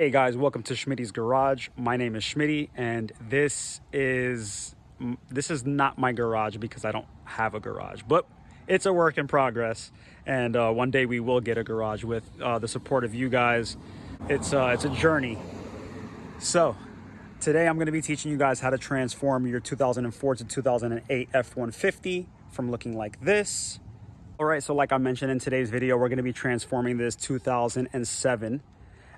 Hey guys, welcome to Schmitty's Garage. My name is Schmitty, and this is not my garage because I don't have a garage, but it's a work in progress. And one day we will get a garage with the support of you guys. It's a journey. So today I'm going to be teaching you guys how to transform your 2004 to 2008 F-150 from looking like this. All right, so like I mentioned in today's video, we're going to be transforming this 2007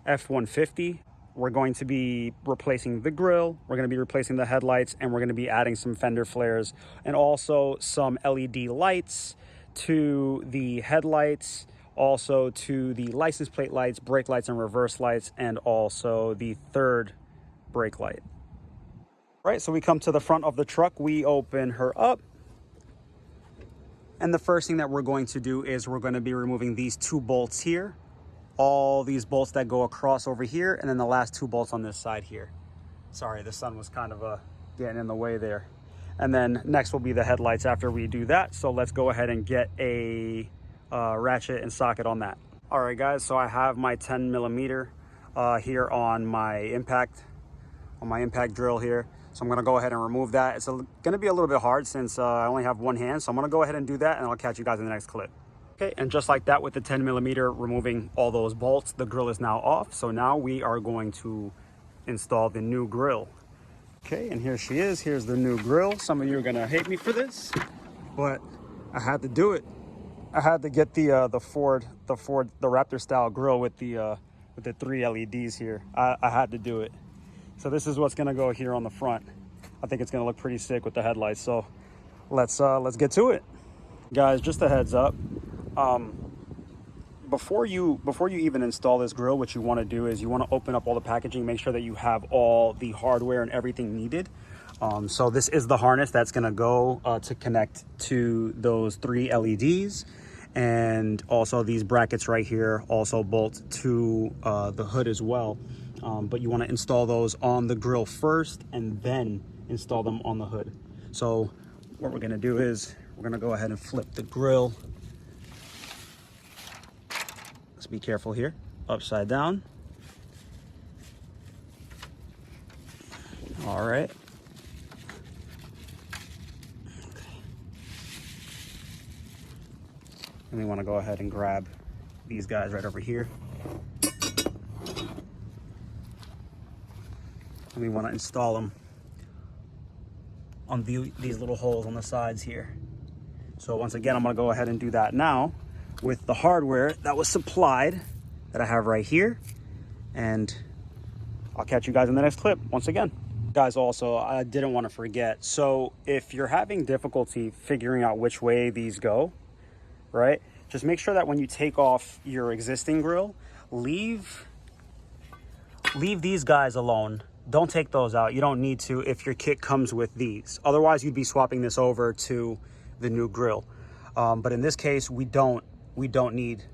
F-150. We're going to be replacing the grill, we're going to be replacing the headlights, and we're going to be adding some fender flares and also some LED lights to the headlights, also to the license plate lights, brake lights and reverse lights, and also the third brake light. All right, so we come to the front of the truck, we open her up. And the first thing that we're going to do is we're going to be removing these two bolts here. All these bolts that go across over here, and then the last two bolts on this side here. Sorry, the sun was kind of getting in the way there. And then next will be the headlights after we do that. So let's go ahead and get a ratchet and socket on that. All right, guys, so I have my 10 millimeter here on my impact drill here. So I'm gonna go ahead and remove that. It's gonna be a little bit hard since I only have one hand. So I'm gonna go ahead and do that, and I'll catch you guys in the next clip. Okay, and just like that, with the 10 millimeter, removing all those bolts, the grill is now off. So now we are going to install the new grill. Okay, and here she is. Here's the new grill. Some of you are gonna hate me for this, but I had to do it. I had to get the Raptor Style Grill with the 3 LEDs here. I had to do it. So this is what's gonna go here on the front. I think it's gonna look pretty sick with the headlights. So let's get to it, guys. Just a heads up. Before you even install this grill, what you want to do is you want to open up all the packaging, make sure that you have all the hardware and everything needed. So this is the harness that's going to go to connect to those 3 LEDs, and also these brackets right here also bolt to the hood as well. But you want to install those on the grill first and then install them on the hood. So what we're going to do is we're going to go ahead and flip the grill. Let's be careful here. Upside down. All right. Okay. And we want to go ahead and grab these guys right over here. And we want to install them on these little holes on the sides here. So once again, I'm going to go ahead and do that now with the hardware that was supplied that I have right here. And I'll catch you guys in the next clip once again. Guys, also, I didn't want to forget. So if you're having difficulty figuring out which way these go, right? Just make sure that when you take off your existing grill, leave these guys alone. Don't take those out. You don't need to if your kit comes with these. Otherwise, you'd be swapping this over to the new grill. But in this case, we don't need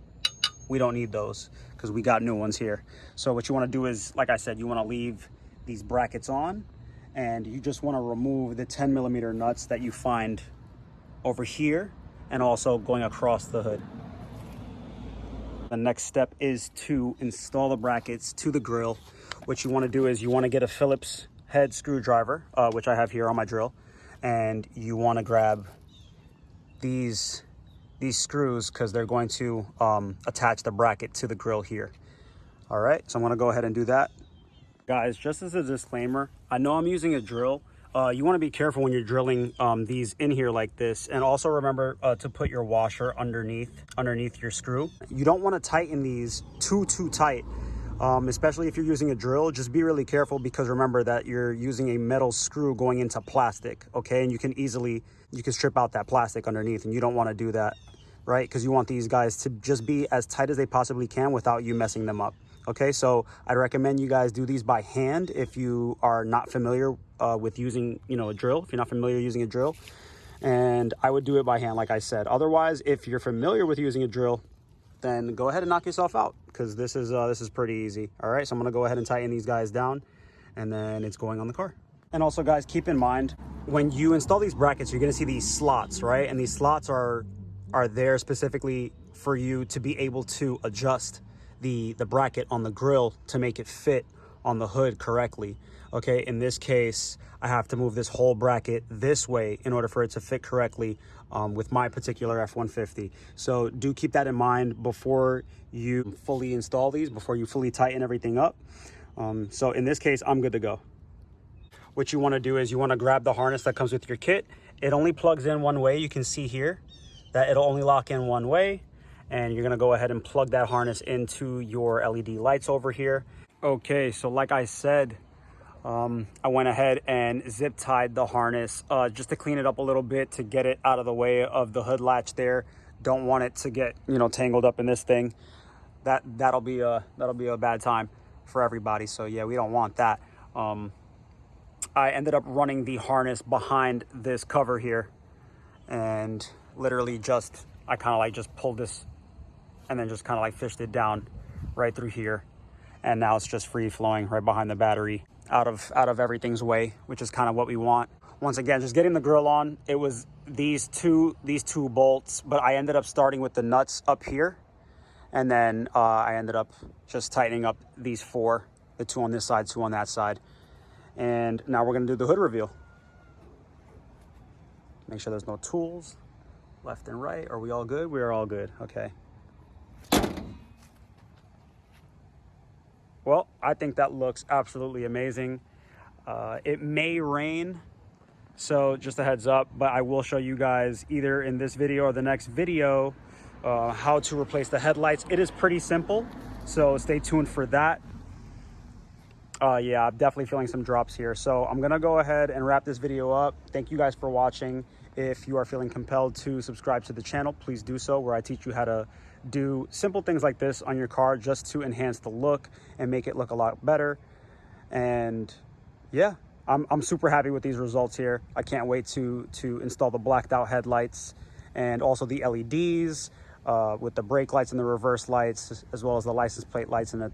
those because we got new ones here. So what you want to do is, like I said, you want to leave these brackets on, and you just want to remove the 10 millimeter nuts that you find over here and also going across the hood. The next step is to install the brackets to the grill. What you want to do is you want to get a Phillips head screwdriver, which I have here on my drill, and you want to grab these screws because they're going to attach the bracket to the grill here. All right, so I'm going to go ahead and do that. Guys, just as a disclaimer, I know I'm using a drill. You want to be careful when you're drilling these in here like this, and also remember to put your washer underneath your screw. You don't want to tighten these too tight, especially if you're using a drill. Just be really careful because remember that you're using a metal screw going into plastic, okay? And you can strip out that plastic underneath, and you don't want to do that, right? Because you want these guys to just be as tight as they possibly can without you messing them up. Okay, so I'd recommend you guys do these by hand if you are not familiar with using, a drill. If you're not familiar using a drill, and I would do it by hand, like I said. Otherwise, if you're familiar with using a drill, then go ahead and knock yourself out because this is pretty easy. All right, so I'm gonna go ahead and tighten these guys down, and then it's going on the car. And also, guys, keep in mind when you install these brackets, you're gonna see these slots, right? And these slots are there specifically for you to be able to adjust the bracket on the grill to make it fit on the hood correctly. Okay, in this case, I have to move this whole bracket this way in order for it to fit correctly with my particular F-150. So do keep that in mind before you fully install these, before you fully tighten everything up. So in this case, I'm good to go. What you want to do is you want to grab the harness that comes with your kit. It only plugs in one way. You can see here that it'll only lock in one way. And you're going to go ahead and plug that harness into your LED lights over here. Okay, so like I said, I went ahead and zip tied the harness just to clean it up a little bit, to get it out of the way of the hood latch there. Don't want it to get, you know, tangled up in this thing. That'll be a bad time for everybody. So yeah, we don't want that. I ended up running the harness behind this cover here, and literally I kind of like just pulled this and then just kind of like fished it down right through here. And now it's just free flowing right behind the battery, out of everything's way, which is kind of what we want. Once again, just getting the grill on, it was these two bolts, but I ended up starting with the nuts up here. And then I ended up just tightening up these four, the two on this side, two on that side. And now we're gonna do the hood reveal. Make sure there's no tools left and right. Are we all good? We are all good, okay. Well, I think that looks absolutely amazing. It may rain, so just a heads up, but I will show you guys either in this video or the next video how to replace the headlights. It is pretty simple, so stay tuned for that. Yeah, I'm definitely feeling some drops here. So I'm gonna go ahead and wrap this video up. Thank you guys for watching. If you are feeling compelled to subscribe to the channel, please do so, where I teach you how to do simple things like this on your car just to enhance the look and make it look a lot better. And yeah, I'm super happy with these results here. I can't wait to install the blacked out headlights and also the LEDs with the brake lights and the reverse lights, as well as the license plate lights and the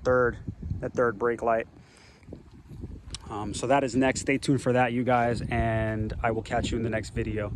third brake light. So that is next. Stay tuned for that, you guys, and I will catch you in the next video.